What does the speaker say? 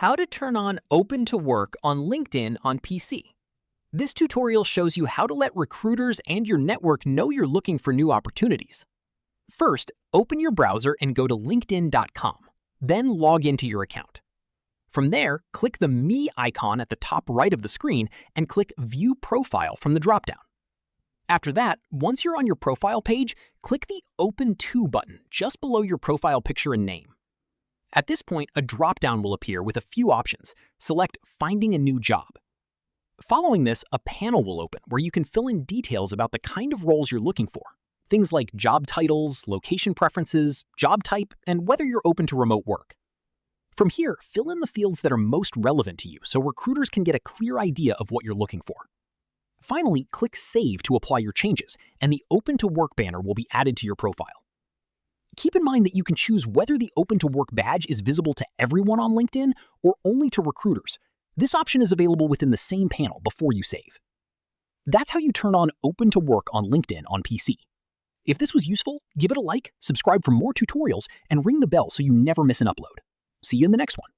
How to turn on Open to Work on LinkedIn on PC. This tutorial shows you how to let recruiters and your network know you're looking for new opportunities. First, open your browser and go to linkedin.com. Then log into your account. From there, click the Me icon at the top right of the screen and click View Profile from the dropdown. After that, once you're on your profile page, click the Open To button just below your profile picture and name. At this point, a dropdown will appear with a few options. Select Finding a New Job. Following this, a panel will open where you can fill in details about the kind of roles you're looking for. Things like job titles, location preferences, job type, and whether you're open to remote work. From here, fill in the fields that are most relevant to you so recruiters can get a clear idea of what you're looking for. Finally, click Save to apply your changes, and the Open to Work banner will be added to your profile. Keep in mind that you can choose whether the Open to Work badge is visible to everyone on LinkedIn or only to recruiters. This option is available within the same panel before you save. That's how you turn on Open to Work on LinkedIn on PC. If this was useful, give it a like, subscribe for more tutorials, and ring the bell so you never miss an upload. See you in the next one.